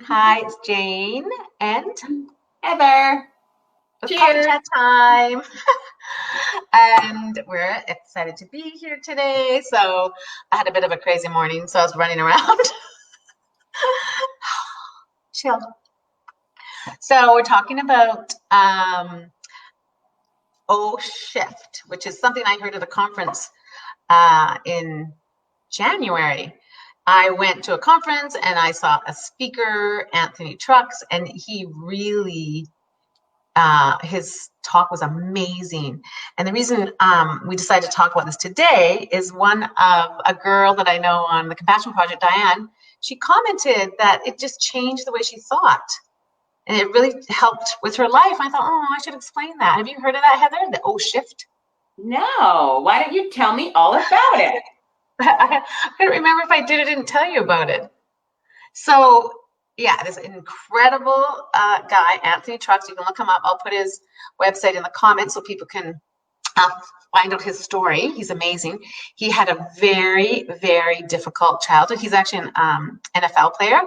Hi, it's Jane and Heather, coffee cheers. chat time. And we're excited to be here today. So I had a bit of a crazy morning, so I was running around. Chill. So we're talking about O Shift, which is something I heard at a conference in January. I went to a conference and I saw a speaker, Anthony Trucks, and he really his talk was amazing. And the reason we decided to talk about this today is one of a girl that I know on the Compassion Project, Diane. She commented that it just changed the way she thought. And it really helped with her life. I thought, oh, I should explain that. Have you heard of that, Heather? The O shift? No, why don't you tell me all about it? I don't remember if I did or didn't tell you about it. So, yeah, this incredible guy, Anthony Trucks. You can look him up. I'll put his website in the comments so people can uh, find out his story. He's amazing. He had a very, very difficult childhood. He's actually an NFL player.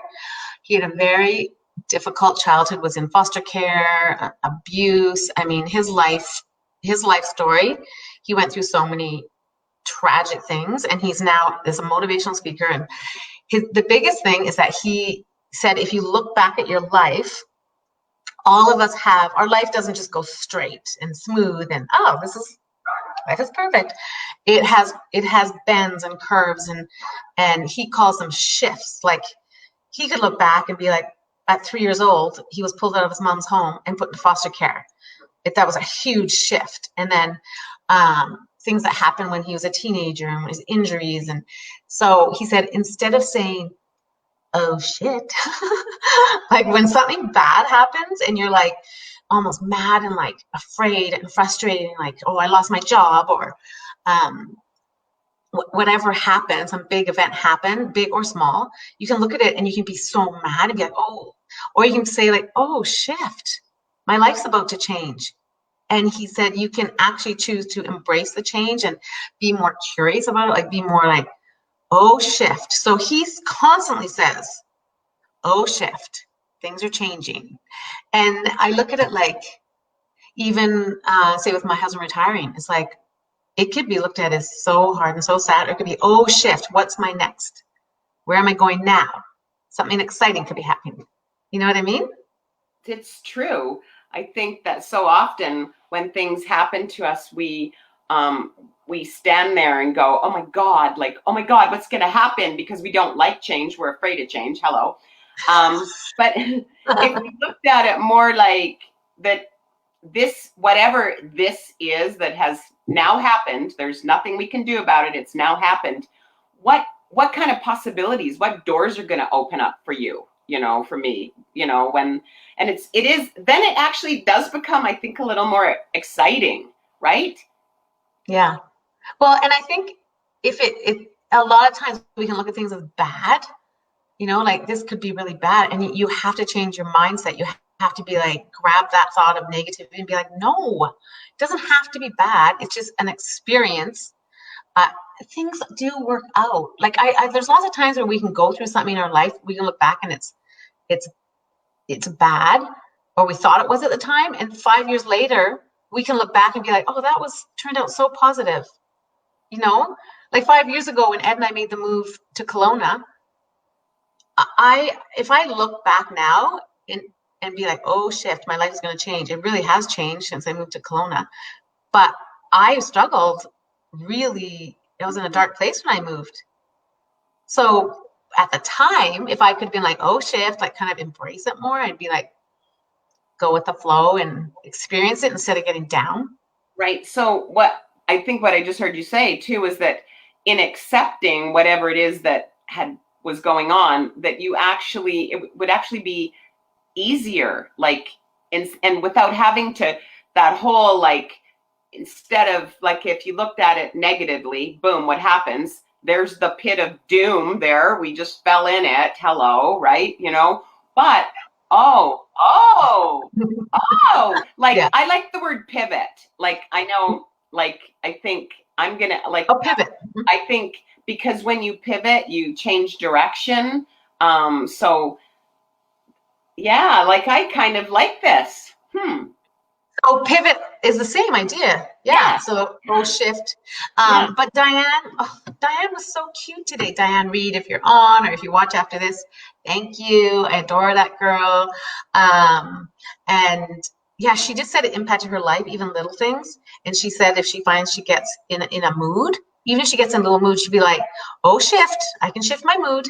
He had a very difficult childhood, was in foster care, abuse. I mean, his life story, he went through so many tragic things, and he's now is a motivational speaker. And the biggest thing is that he said, if you look back at your life, all of us have, our life doesn't just go straight and smooth and, oh, this is life is perfect. It has bends and curves, and he calls them shifts. Like, he could look back and be like, at 3 years old, he was pulled out of his mom's home and put in foster care. That was a huge shift. And then things that happened when he was a teenager and his injuries. And so he said, instead of saying, oh shit, like when something bad happens and you're like almost mad and like afraid and frustrated, and like, oh, I lost my job, or um, whatever happens, some big event happened, big or small, you can look at it and you can be so mad and be like, oh, or you can say like, oh, shift, my life's about to change. And he said you can actually choose to embrace the change and be more curious about it, like be more like, oh, shift. So he constantly says, oh, shift, things are changing. And I look at it like, even say with my husband retiring, it's like, it could be looked at as so hard and so sad, or it could be, oh, shift, what's my next? Where am I going now? Something exciting could be happening. You know what I mean? It's true. I think that so often when things happen to us, we stand there and go, "Oh my God!" Like, "Oh my God, what's going to happen?" Because we don't like change. We're afraid of change. Hello. But if we looked at it more like that, this whatever this is that has now happened, there's nothing we can do about it. It's now happened. What kind of possibilities, what doors are going to open up for you, for me, when, and it is, then it actually does become, I think, a little more exciting, right? Yeah. Well, and I think if it a lot of times we can look at things as bad, like this could be really bad, and you have to change your mindset. You have to be like, grab that thought of negativity and be like, no, it doesn't have to be bad. It's just an experience. uh, Things do work out. Like, there's lots of times where we can go through something in our life, we can look back and it's it's bad, or we thought it was at the time, and 5 years later we can look back and be like, oh, that was turned out so positive. you know like 5 years ago when Ed and I made the move to Kelowna, I if I look back now and be like, oh shift, my life is going to change. It really has changed since I moved to Kelowna. But I struggled really. I was in a dark place when I moved. So at the time, if I could have been like, oh shift, like kind of embrace it more and be like, go with the flow and experience it instead of getting down. Right. So what I just heard you say too is that in accepting whatever it is that had was going on, that it would actually be easier, like, and without having to, that whole, like, instead of, like, if you looked at it negatively, boom, what happens? There's the pit of doom there. We just fell in it. Hello, right? But oh, like, Yeah. I like the word pivot. Like, I know, like, I think I'm gonna, like, Oh, pivot. I think, because when you pivot, you change direction. So Yeah, like I kind of like this. So pivot is the same idea. Yeah. Yeah, So yeah, shift. yeah. But Diane was so cute today. Diane Reed, if you're on or if you watch after this, thank you. I adore that girl. And yeah, she just said it impacted her life, even little things. And she said if she finds she gets in a mood, even if she gets in a little mood, she'd be like, oh, shift. I can shift my mood.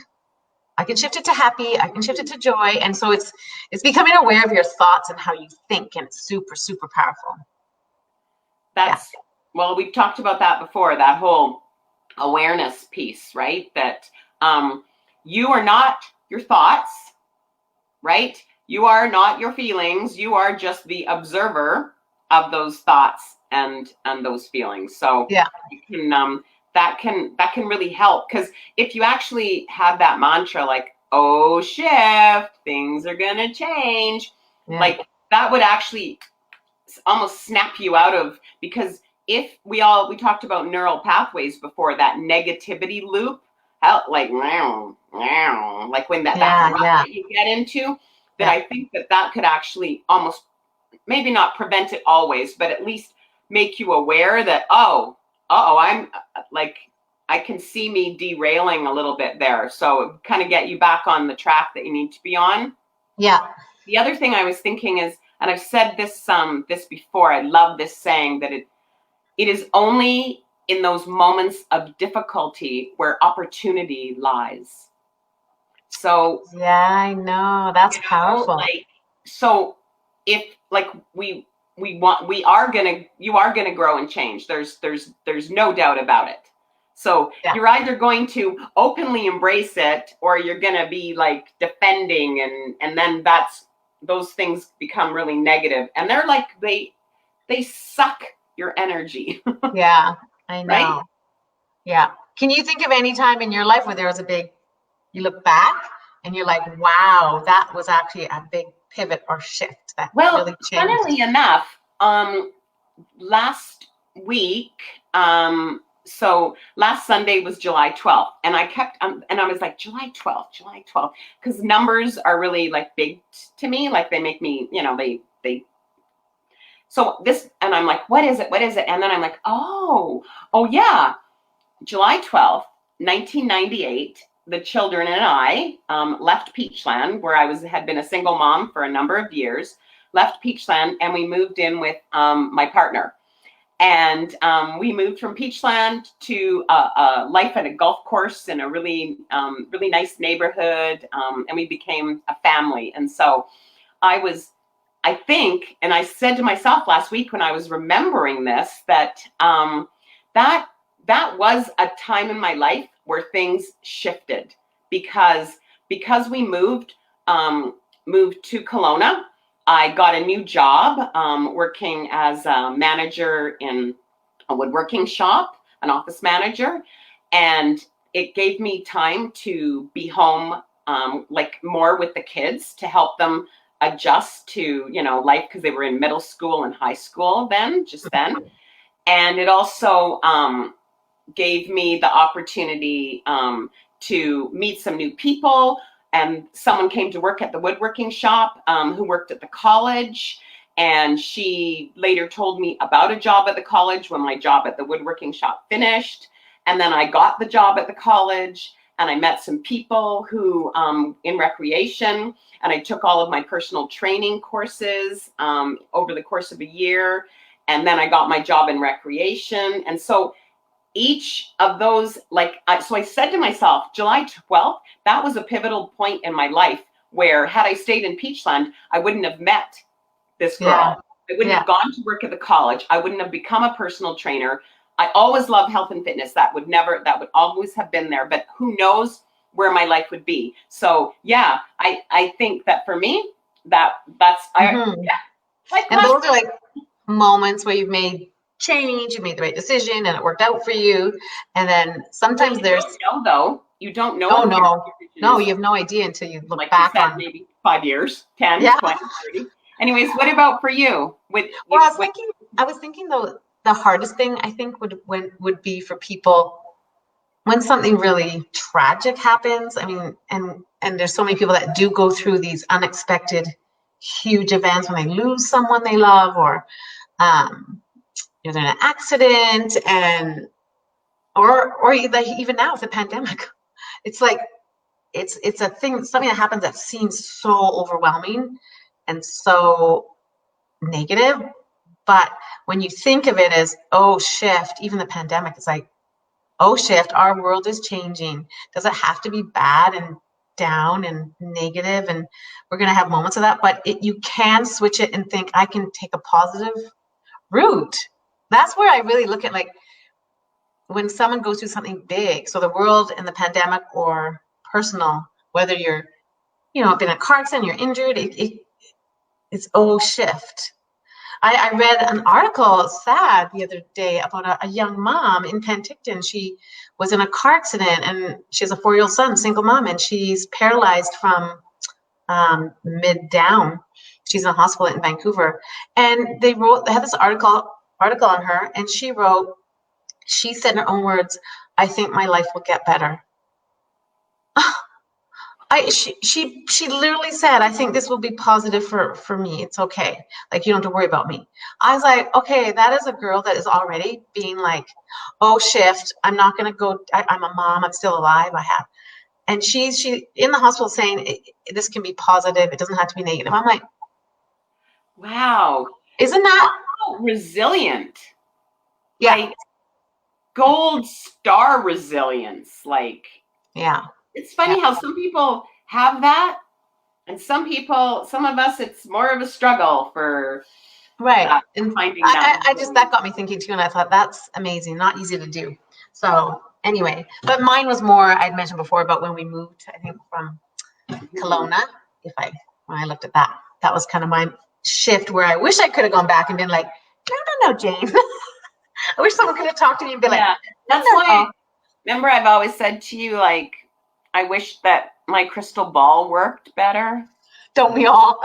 I can shift it to happy, I can shift it to joy. And so it's becoming aware of your thoughts and how you think, and it's super, super powerful. Yeah. That's, well, we've talked about that before, that whole awareness piece, right? That you are not your thoughts, right? You are not your feelings. You are just the observer of those thoughts and those feelings. So Yeah. you can that can really help, because if you actually have that mantra like, oh, shift, things are gonna change, Yeah. like that would actually almost snap you out of, because if we talked about neural pathways before, that negativity loop, how, like like when that Yeah. rut Yeah. that you get into, that Yeah. I think that could actually almost, maybe not prevent it always, but at least make you aware that, I'm like, I can see me derailing a little bit there, so kind of get you back on the track that you need to be on. Yeah. The other thing I was thinking is, and I've said this before, I love this saying, that it is only in those moments of difficulty where opportunity lies. So, Yeah, I know. That's powerful. like, so if like we are gonna, you are gonna grow and change. There's no doubt about it. So Yeah. you're either going to openly embrace it, or you're gonna be like defending, and then those things become really negative, and they're like, they suck your energy. Yeah. I Right? know. Yeah. Can you think of any time in your life where there was you look back and you're like, wow, that was actually a big pivot or shift that Well, really changed? funnily enough, last week, so last Sunday was July 12th, and I kept, and I was like, July 12th, because numbers are really like big to me. Like they make me, so this, and I'm like, what is it? What is it? And then I'm like, oh yeah, July 12th, 1998, the children and I left Peachland, where had been a single mom for a number of years, left Peachland, and we moved in with my partner. And we moved from Peachland to a life at a golf course in a really, really nice neighborhood, and we became a family. And so I think, and I said to myself last week when I was remembering this, that that was a time in my life where things shifted, because we moved to Kelowna. I got a new job working as a manager in a woodworking shop, an office manager, and it gave me time to be home, like more with the kids, to help them adjust to life, because they were in middle school and high school just then. And it also gave me the opportunity to meet some new people. And someone came to work at the woodworking shop who worked at the college. And she later told me about a job at the college when my job at the woodworking shop finished. And then I got the job at the college, and I met some people who in recreation, and I took all of my personal training courses over the course of a year. And then I got my job in recreation. And so each of those, so I said to myself, July 12th, that was a pivotal point in my life, where had I stayed in Peachland, I wouldn't have met this girl. Yeah. I wouldn't have gone to work at the college. I wouldn't have become a personal trainer. I always loved health and fitness. That would always have been there, but who knows where my life would be. So yeah, I think that for me, that's, Mm-hmm. And those are like moments where you've made change, you made the right decision, and it worked out for you. And then sometimes you don't know. No, you have no idea until you look like back you said, on maybe 5 years, 10, Yeah. 20, 30. Anyways, what about for you? I was thinking though, the hardest thing I think would be for people when something really tragic happens. I mean, and and there's so many people that do go through these unexpected huge events when they lose someone they love, or they're in an accident, and or even now with the pandemic, it's like it's a thing, something that happens that seems so overwhelming and so negative. But when you think of it as, oh, shift, even the pandemic, it's like, oh, shift, our world is changing. Does it have to be bad and down and negative? And we're going to have moments of that, but you can switch it and think, I can take a positive route. That's where I really look at, like, when someone goes through something big, so the world and the pandemic or personal, whether you're, been in a car accident, you're injured, it's oh, shift. I read an article, sad, the other day about a young mom in Penticton. She was in a car accident, and she has a 4-year-old son, single mom, and she's paralyzed from mid down. She's in a hospital in Vancouver. And they had this article on her, and she said in her own words, I think my life will get better. She literally said, I think this will be positive for me. It's okay. Like, you don't have to worry about me. I was like, okay, that is a girl that is already being like, oh, shift. I'm not going to go. I'm a mom. I'm still alive. And she's in the hospital saying this can be positive. It doesn't have to be negative. I'm like, wow. Isn't that resilient? Yeah. Like gold star resilience. Like, yeah. It's funny how some people have that, and some of us, it's more of a struggle for right. And finding that. That got me thinking too, and I thought that's amazing, not easy to do. So anyway, but mine was more, I'd mentioned before about when we moved, I think from Kelowna. When I looked at that was kind of my shift, where I wish I could have gone back and been like, no, Jane. I wish someone could have talked to me and be like, that's why. Remember, I've always said to you, like, I wish that my crystal ball worked better. Don't we all?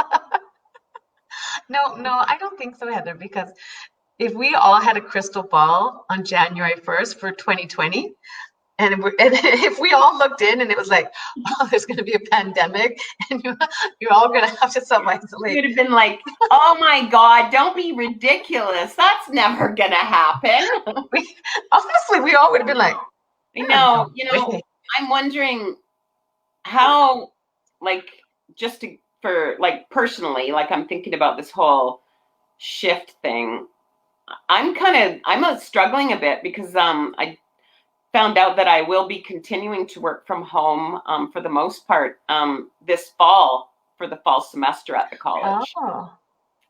No, I don't think so, Heather, because if we all had a crystal ball on January 1st for 2020, and if we all looked in and it was like, oh, there's going to be a pandemic and you're all going to have to self-isolate. You'd have been like, oh my God, don't be ridiculous. That's never going to happen. Honestly, we all would have been like, I know, I'm wondering how, like, personally, like, I'm thinking about this whole shift thing. I'm struggling a bit because I found out that I will be continuing to work from home for the most part this fall, for the fall semester at the college. Oh.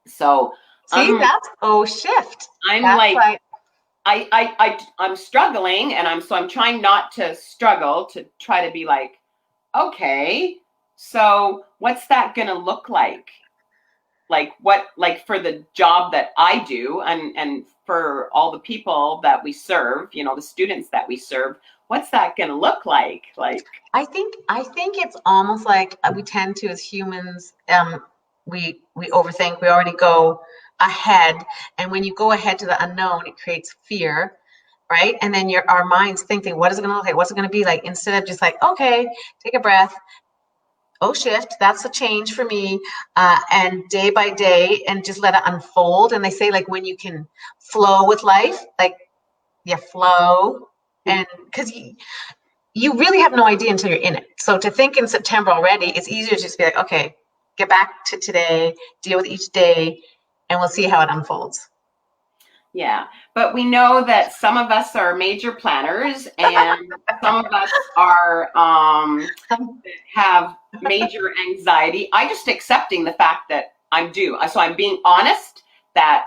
So see, that's shift. I'm I'm struggling, and I'm trying not to struggle, to try to be like, okay, so what's that gonna look like? Like what, like for the job that I do, and for all the people that we serve, the students that we serve, what's that gonna look like? Like, I think it's almost like we tend to, as humans, we overthink. We already go ahead, and when you go ahead to the unknown, it creates fear, right? And then our minds thinking, what is it going to look like? What's it going to be like? Instead of just like, okay, take a breath. Oh, shift. That's a change for me. And day by day, and just let it unfold. And they say, like, when you can flow with life, like you flow, and because you really have no idea until you're in it. So to think in September already, it's easier to just be like, okay, get back to today, deal with each day, and we'll see how it unfolds. Yeah, but we know that some of us are major planners, and some of us are have major anxiety. I just accepting the fact that I'm due. So I'm being honest that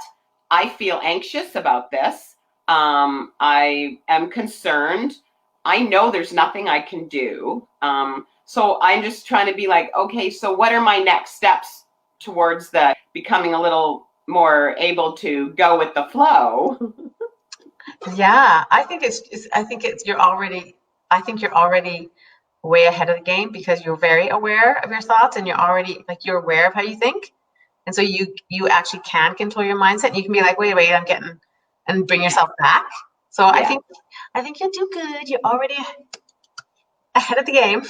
I feel anxious about this. I am concerned. I know there's nothing I can do. So I'm just trying to be like, okay, so what are my next steps towards the becoming a little more able to go with the flow? Yeah, I think you're already way ahead of the game, because you're very aware of your thoughts, and you're already, like, you're aware of how you think. And so you actually can control your mindset, and you can be like, wait, I'm getting, and bring yourself back. So yeah. I think you'll do good. You're already ahead of the game.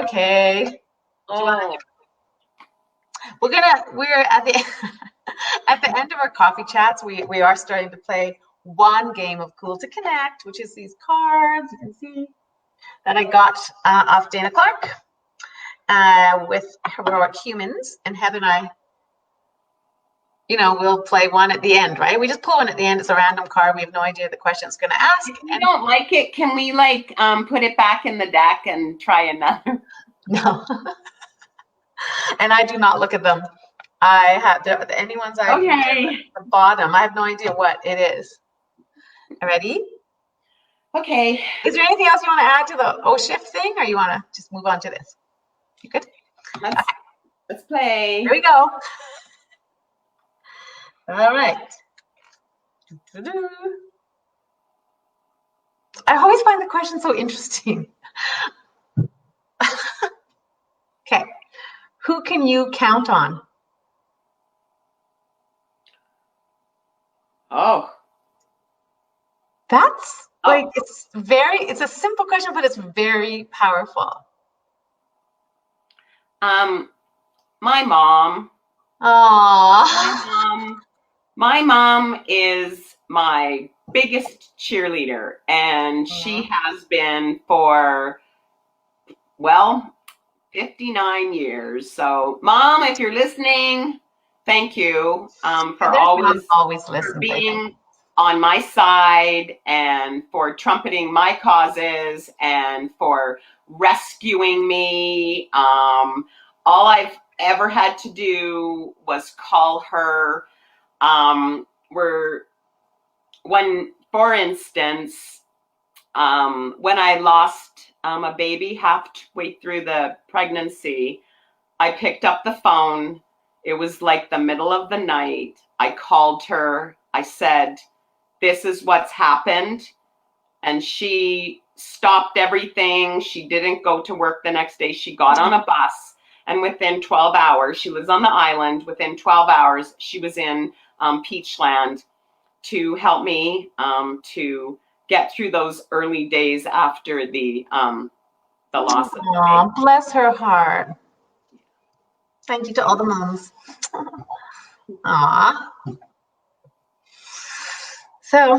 Okay. Oh. We're at the at the end of our coffee chats. We are starting to play one game of Cool to Connect, which is these cards you can see that I got off Dana Clark with Heroic Humans, and Heather and I, we'll play one at the end, right? We just pull one at the end. It's a random card. We have no idea the question it's going to ask. If we don't like it, can we put it back in the deck and try another? No. And I do not look at them. I have any ones I Okay. at the bottom. I have no idea what it is. Ready? Okay. Is there anything else you want to add to the shift thing, or you want to just move on to this? You good? Let's play. Here we go. All right. I always find the question so interesting. Okay. Who can you count on? Oh. That's it's a simple question, but it's very powerful. My mom. Aww. My mom is my biggest cheerleader, and she has been for, 59 years. So, Mom, if you're listening, thank you for always being on my side, and for trumpeting my causes, and for rescuing me. All I've ever had to do was call her. For instance, when I lost a baby halfway through the pregnancy, I picked up the phone. It was like the middle of the night. I called her. I said, "This is what's happened." And she stopped everything. She didn't go to work the next day. She got on a bus, and within 12 hours, she lives on the island. Within 12 hours, she was in Peachland to help me to get through those early days after the loss of the baby. Bless her heart. Thank you to all the moms. Aw. So,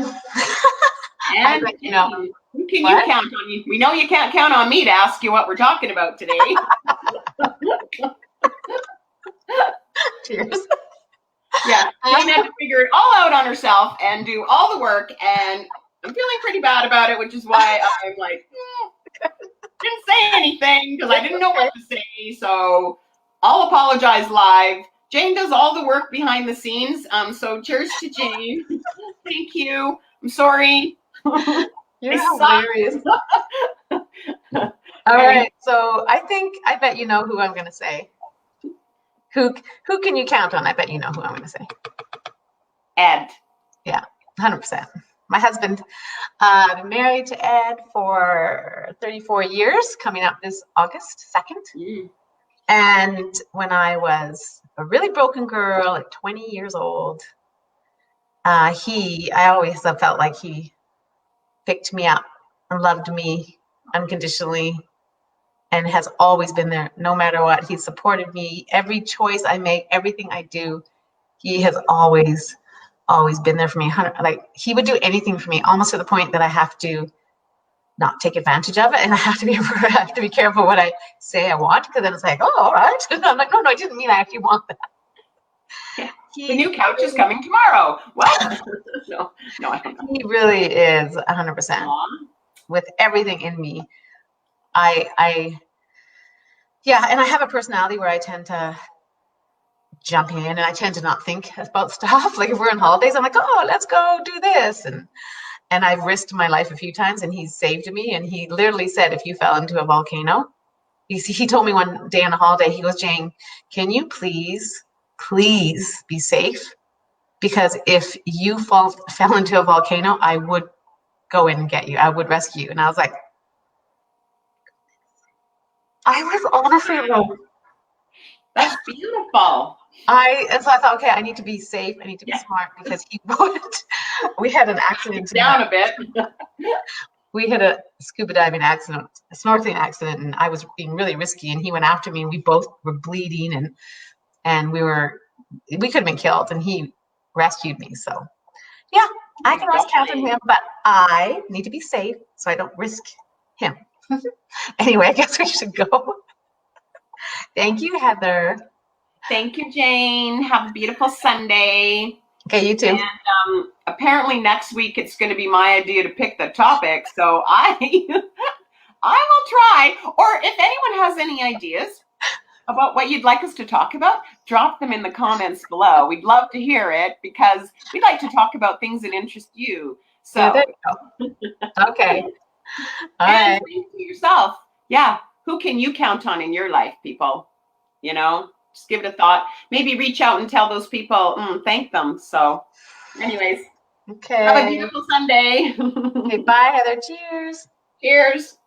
and who can you count on? We know you can't count on me to ask you what we're talking about today. Cheers. Yeah, Jane had to figure it all out on herself and do all the work, and I'm feeling pretty bad about it, which is why I'm like, didn't say anything because I didn't know what to say. So I'll apologize live. Jane does all the work behind the scenes. So cheers to Jane. Thank you. I'm sorry. You're hilarious. All right. So I bet you know who I'm going to say. Who can you count on? I bet you know who I'm going to say. Ed. Yeah, 100%. My husband, been married to Ed for 34 years, coming up this August 2nd. And when I was a really broken girl at 20 years old, I always have felt like he picked me up and loved me unconditionally, and has always been there no matter what. He supported me. Every choice I make, everything I do, he has always been there for me. Like, he would do anything for me, almost to the point that I have to not take advantage of it, and I have to be careful what I say I want, because then it's like, oh, all right. And I'm like, no, I didn't mean I actually want that. Yeah. The new couch is coming tomorrow. What? No, I don't know. He really is 100%. With everything in me. And I have a personality where I tend to jump in, and I tend to not think about stuff. Like, if we're on holidays, I'm like, oh, let's go do this. And I've risked my life a few times, and he's saved me. And he literally said, if you fell into a volcano, he told me one day on a holiday, he goes, Jane, can you please be safe? Because if you fell into a volcano, I would go in and get you. I would rescue you. And I was like, I was honestly like, that's beautiful. And so I thought, okay, I need to be safe. I need to be smart, because he would. We had an accident. Down a bit. we had a scuba diving accident, a snorkeling accident, and I was being really risky, and he went after me, and we both were bleeding, and we could have been killed, and he rescued me. So yeah, I can always count on him, but I need to be safe so I don't risk him. Anyway, I guess we should go. Thank you, Heather. Thank you, Jane. Have a beautiful Sunday. Okay, you too. And apparently next week it's going to be my idea to pick the topic, so I will try. Or if anyone has any ideas about what you'd like us to talk about, drop them in the comments below. We'd love to hear it because we like to talk about things that interest you. So yeah, there you go. Okay. All and right. think to yourself, yeah, who can you count on in your life, people? You know, just give it a thought. Maybe reach out and tell those people, thank them. So anyways, Okay. have a beautiful Sunday. Okay, bye, Heather. Cheers. Cheers.